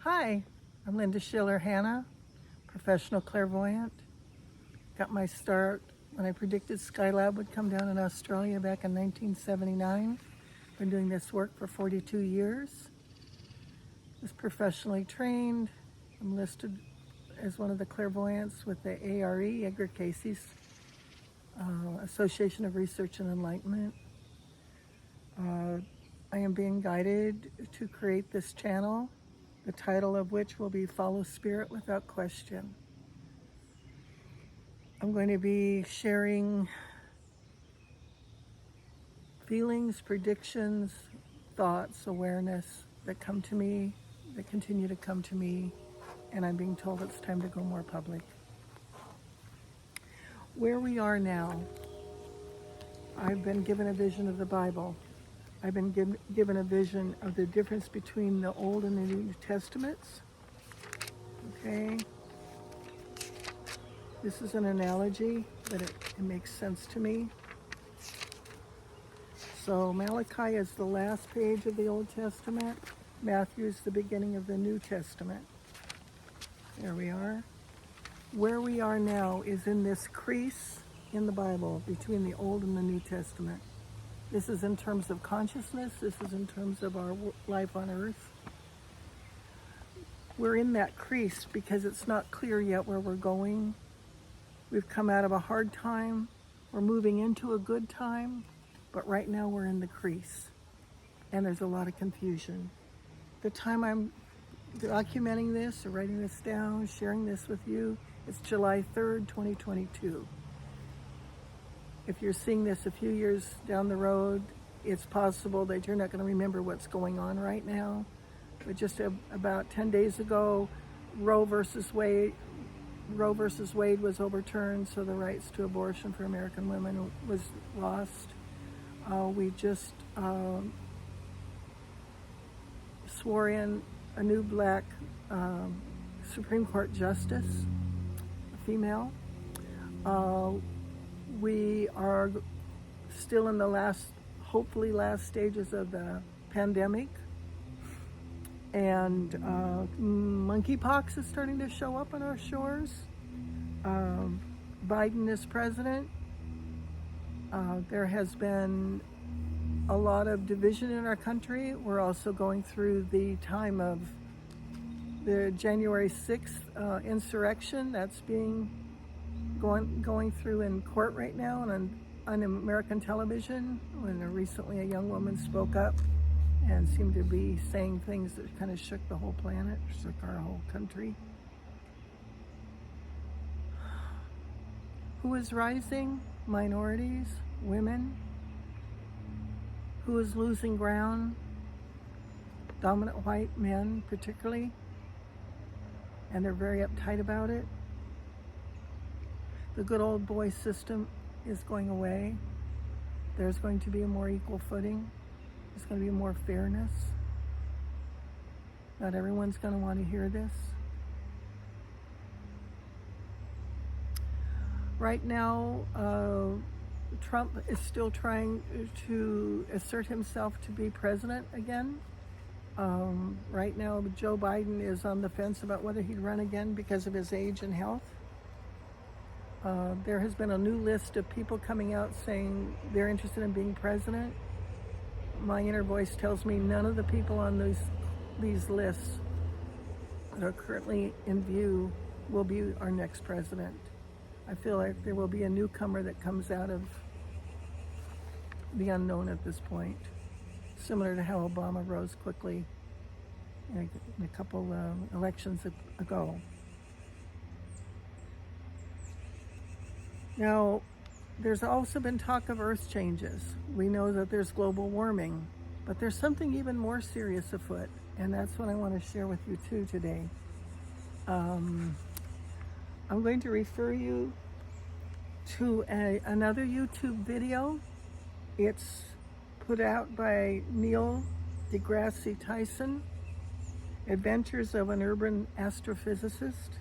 Hi, I'm Linda Schiller-Hanna, professional clairvoyant. Got my start when I predicted Skylab would come down in Australia back in 1979. Been doing this work for 42 years. Was professionally trained. I'm listed as one of the clairvoyants with the ARE, Edgar Cayce's Association of Research and Enlightenment. I am being guided to create this channel, the title of which will be Follow Spirit Without Question. I'm going to be sharing feelings, predictions, thoughts, awareness that come to me, that continue to come to me, and I'm being told it's time to go more public. Where we are now, I've been given a vision of the Bible. I've been given a vision of the difference between the Old and the New Testaments. Okay? This is an analogy, but it makes sense to me. So Malachi is the last page of the Old Testament. Matthew is the beginning of the New Testament. There we are. Where we are now is in this crease in the Bible between the Old and the New Testament. This is in terms of consciousness. This is in terms of our life on earth. We're in that crease because it's not clear yet where we're going. We've come out of a hard time. We're moving into a good time. But right now we're in the crease. And there's a lot of confusion. The time I'm documenting this or writing this down, sharing this with you, it's July 3rd, 2022. If you're seeing this a few years down the road, it's possible that you're not going to remember what's going on right now. But just about 10 days ago, Roe versus Wade was overturned, so the rights to abortion for American women was lost. We just swore in a new black Supreme Court justice, a female. We are still in the hopefully last stages of the pandemic. And monkeypox is starting to show up on our shores. Biden is president. There has been a lot of division in our country. We're also going through the time of the January 6th insurrection that's going through in court right now and on American television, when recently a young woman spoke up and seemed to be saying things that kind of shook the whole planet, shook our whole country. Who is rising? Minorities, women. Who is losing ground? Dominant white men, particularly. And they're very uptight about it. The good old boy system is going away. There's going to be a more equal footing. There's going to be more fairness. Not everyone's going to want to hear this. Right now, Trump is still trying to assert himself to be president again. Right now, Joe Biden is on the fence about whether he'd run again because of his age and health. There has been a new list of people coming out saying they're interested in being president. My inner voice tells me none of the people on these lists that are currently in view will be our next president. I feel like there will be a newcomer that comes out of the unknown at this point, similar to how Obama rose quickly in a couple elections ago. Now, there's also been talk of earth changes. We know that there's global warming, but there's something even more serious afoot, and that's what I want to share with you too today. I'm going to refer you to another YouTube video. It's put out by Neal, deGrasse Tyson, Adventures of an Urban Astrophysicist.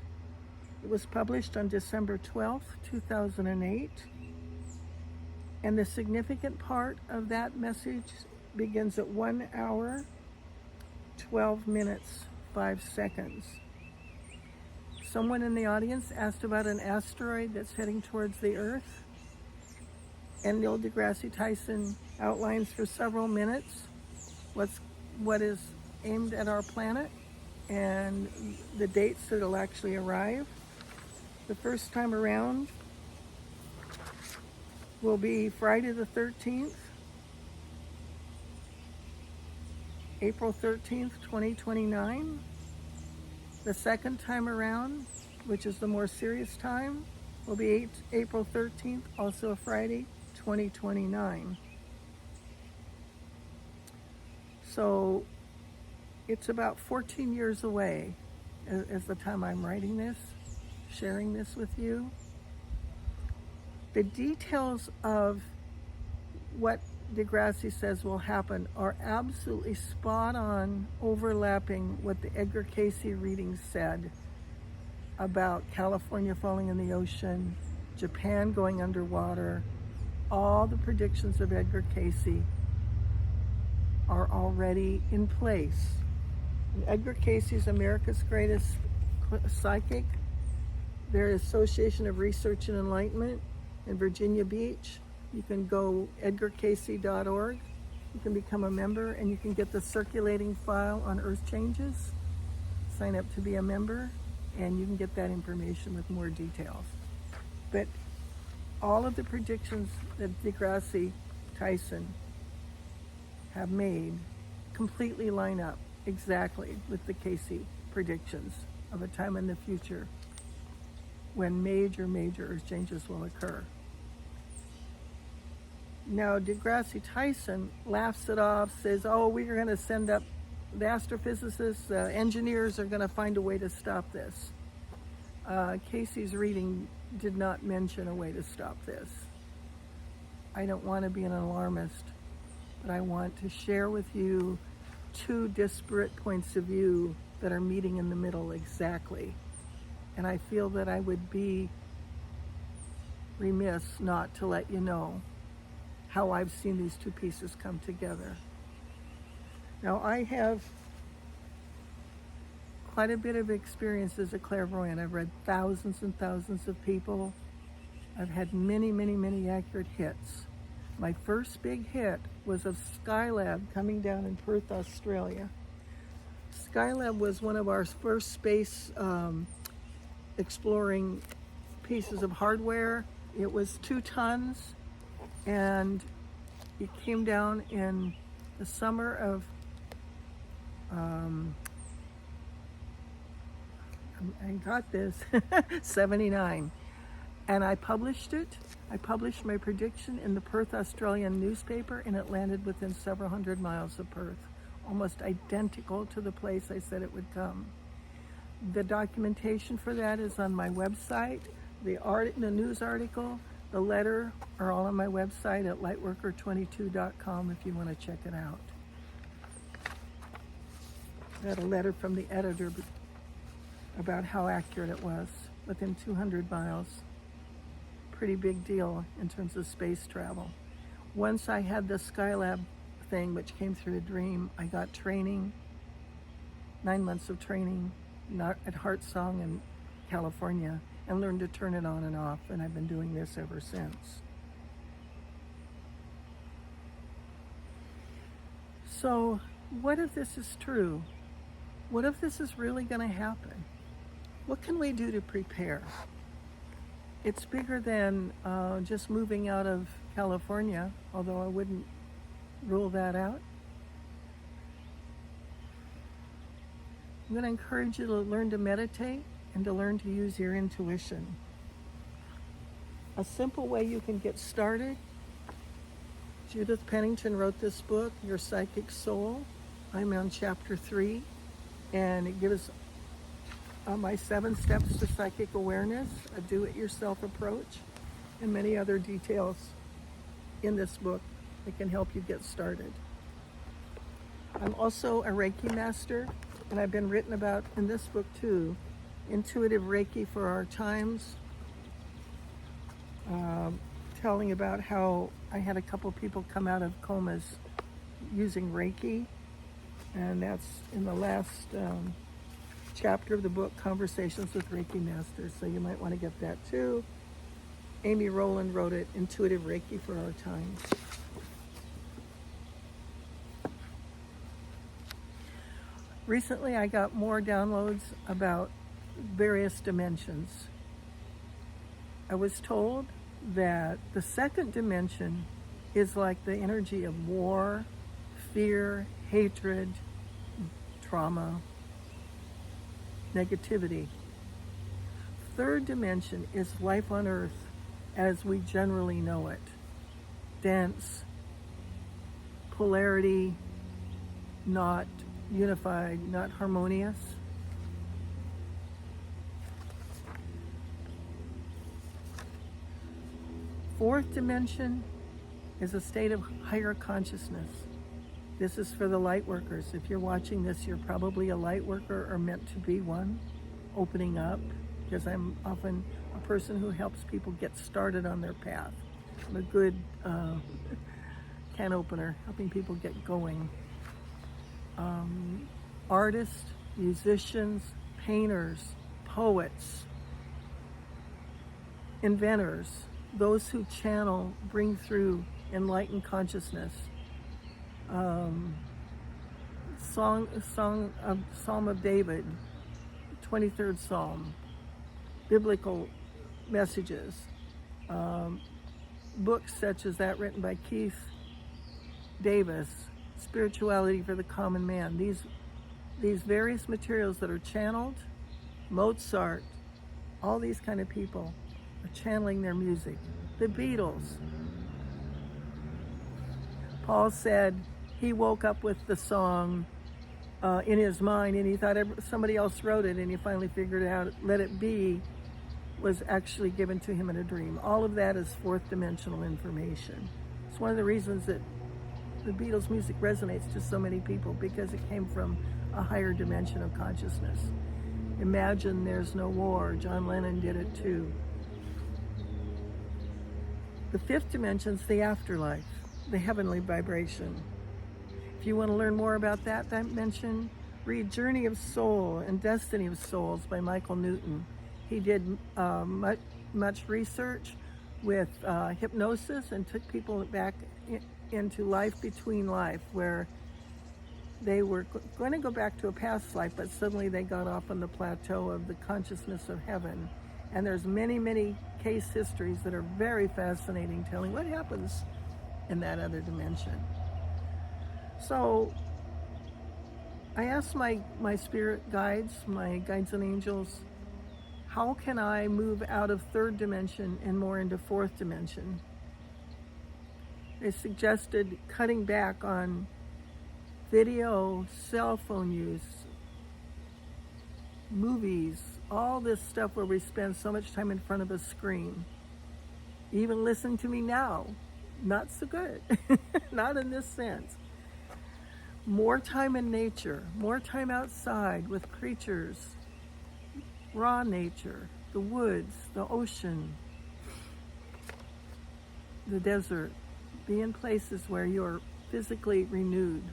It was published on December 12th, 2008. And the significant part of that message begins at 1 hour, 12 minutes, 5 seconds. Someone in the audience asked about an asteroid that's heading towards the Earth. And Neal deGrasse Tyson outlines for several minutes what is aimed at our planet and the dates that it'll actually arrive. The first time around will be Friday the 13th, April 13th, 2029. The second time around, which is the more serious time, will be April 13th, also a Friday, 2029. So it's about 14 years away as the time I'm writing this, sharing this with you. The details of what deGrasse says will happen are absolutely spot on, overlapping what the Edgar Cayce readings said about California falling in the ocean, Japan going underwater. All the predictions of Edgar Cayce are already in place. And Edgar Cayce is America's greatest psychic. Their Association of Research and Enlightenment in Virginia Beach. You can go edgarcayce.org. You can become a member, and you can get the circulating file on Earth Changes. Sign up to be a member, and you can get that information with more details. But all of the predictions that deGrasse Tyson have made completely line up exactly with the Cayce predictions of a time in the future when major Earth changes will occur. Now, deGrasse Tyson laughs it off, says, oh, we're going to send up the astrophysicists, engineers are going to find a way to stop this. Cayce's reading did not mention a way to stop this. I don't want to be an alarmist, but I want to share with you two disparate points of view that are meeting in the middle exactly. And I feel that I would be remiss not to let you know how I've seen these two pieces come together. Now, I have quite a bit of experience as a clairvoyant. I've read thousands and thousands of people. I've had many accurate hits. My first big hit was of Skylab coming down in Perth, Australia. Skylab was one of our first space exploring pieces of hardware. It was 2 tons, and it came down in the summer of I got this 79, and I published it. I published my prediction in the Perth Australian newspaper, and it landed within several hundred miles of Perth, almost identical to the place I said it would come. The documentation for that is on my website. The news article, the letter are all on my website at lightworker22.com if you want to check it out. I got a letter from the editor about how accurate it was, within 200 miles. Pretty big deal in terms of space travel. Once I had the Skylab thing, which came through a dream, I got training, 9 months of training at Heart Song in California, and learned to turn it on and off, and I've been doing this ever since. So, what if this is true? What if this is really going to happen? What can we do to prepare? It's bigger than just moving out of California, although I wouldn't rule that out. I'm going to encourage you to learn to meditate and to learn to use your intuition. A simple way you can get started, Judith Pennington wrote this book, Your Psychic Soul. I'm on chapter 3, and it gives my 7 steps to psychic awareness, a do-it-yourself approach, and many other details in this book that can help you get started. I'm also a Reiki master, and I've been written about in this book too, intuitive Reiki for our times, telling about how I had a couple people come out of comas using Reiki, and that's in the last chapter of the book, Conversations with Reiki Masters. So you might want to get that too. Amy Rowland wrote it, Intuitive Reiki for Our Times. Recently, I got more downloads about various dimensions. I was told that the second dimension is like the energy of war, fear, hatred, trauma, negativity. Third dimension is life on earth as we generally know it. Dense, polarity, not unified, not harmonious. Fourth dimension is a state of higher consciousness. This is for the light workers. If you're watching this, you're probably a light worker or meant to be one, opening up, because I'm often a person who helps people get started on their path. I'm a good can opener, helping people get going. Artists, musicians, painters, poets, inventors, those who channel, bring through enlightened consciousness. Psalm of David, 23rd Psalm, biblical messages, books such as that written by Keith Davis, Spirituality for the Common Man. These various materials that are channeled, Mozart, all these kind of people are channeling their music. The Beatles. Paul said he woke up with the song in his mind, and he thought somebody else wrote it, and he finally figured out Let It Be was actually given to him in a dream. All of that is fourth dimensional information. It's one of the reasons that the Beatles' music resonates to so many people, because it came from a higher dimension of consciousness. Imagine There's No War. John Lennon did it too. The fifth dimension is the afterlife, the heavenly vibration. If you want to learn more about that dimension, read Journey of Soul and Destiny of Souls by Michael Newton. He did much research with hypnosis and took people back into life between life, where they were going to go back to a past life, but suddenly they got off on the plateau of the consciousness of heaven. And there's many, many case histories that are very fascinating, telling what happens in that other dimension. So I asked my spirit guides, my guides and angels, how can I move out of third dimension and more into fourth dimension? They suggested cutting back on video, cell phone use, movies, all this stuff where we spend so much time in front of a screen. Even listen to me now, not so good, not in this sense. More time in nature, more time outside with creatures, raw nature, the woods, the ocean, the desert. Be in places where you're physically renewed.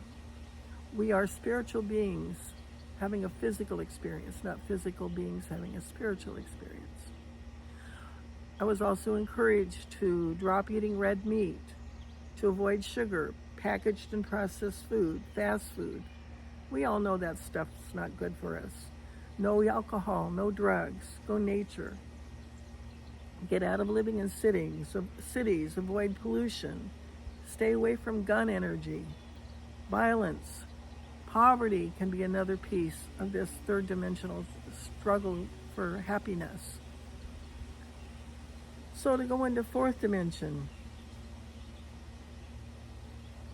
We are spiritual beings having a physical experience, not physical beings having a spiritual experience. I was also encouraged to drop eating red meat, to avoid sugar, packaged and processed food, fast food. We all know that stuff's not good for us. No alcohol, no drugs, go nature. Get out of living in cities, avoid pollution, stay away from gun energy, violence. Poverty can be another piece of this third dimensional struggle for happiness. So to go into fourth dimension,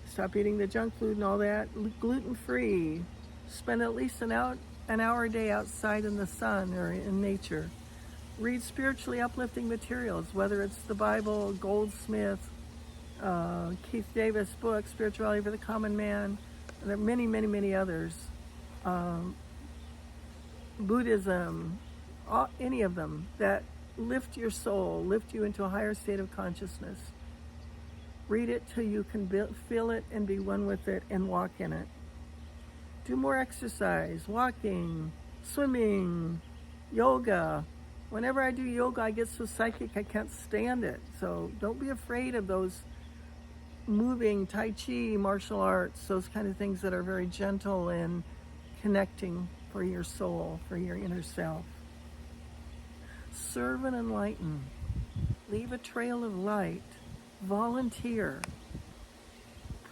stop eating the junk food and all that, gluten-free, spend at least an hour a day outside in the sun or in nature. Read spiritually uplifting materials, whether it's the Bible, Goldsmith, Keith Davis' book, Spirituality for the Common Man. And there are many, many, many others. Buddhism, any of them that lift your soul, lift you into a higher state of consciousness. Read it till you can feel it and be one with it and walk in it. Do more exercise, walking, swimming, yoga. Whenever I do yoga, I get so psychic I can't stand it. So don't be afraid of those moving Tai Chi, martial arts, those kind of things that are very gentle and connecting for your soul, for your inner self. Serve and enlighten. Leave a trail of light. Volunteer.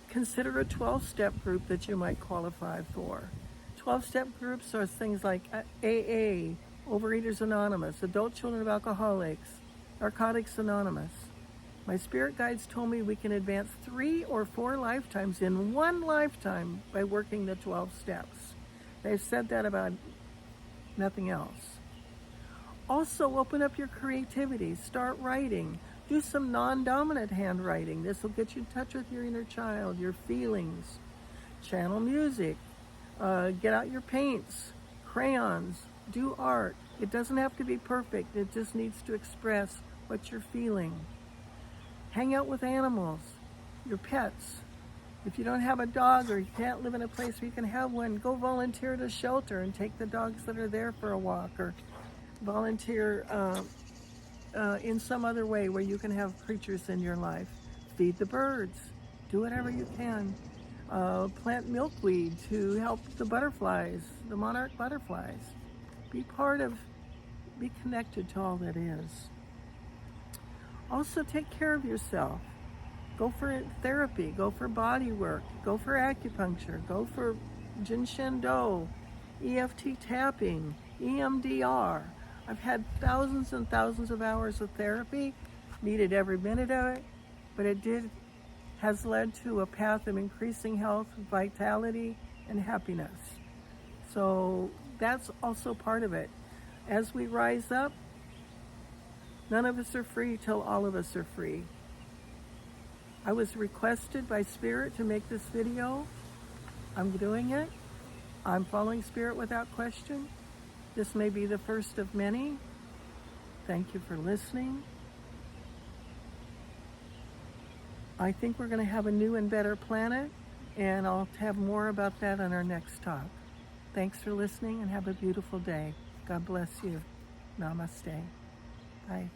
Consider a 12-step group that you might qualify for. 12-step groups are things like AA, Overeaters Anonymous, Adult Children of Alcoholics, Narcotics Anonymous. My spirit guides told me we can advance 3 or 4 lifetimes in one lifetime by working the 12 steps. They've said that about nothing else. Also, open up your creativity. Start writing. Do some non-dominant handwriting. This will get you in touch with your inner child, your feelings. Channel music. Get out your paints, crayons. Do art. It doesn't have to be perfect. It just needs to express what you're feeling. Hang out with animals, your pets. If you don't have a dog or you can't live in a place where you can have one, go volunteer at a shelter and take the dogs that are there for a walk, or volunteer in some other way where you can have creatures in your life. Feed the birds. Do whatever you can. Plant milkweed to help the butterflies, the monarch butterflies. Be connected to all that is. Also, take care of yourself. Go for therapy, go for body work, go for acupuncture, go for Jin Shen Do, EFT tapping, EMDR. I've had thousands and thousands of hours of therapy, needed every minute of it, but it has led to a path of increasing health, vitality, and happiness. So that's also part of it. As we rise up, none of us are free till all of us are free. I was requested by Spirit to make this video. I'm doing it. I'm following Spirit without question. This may be the first of many. Thank you for listening. I think we're going to have a new and better planet, and I'll have more about that on our next talk. Thanks for listening and have a beautiful day. God bless you. Namaste. Bye.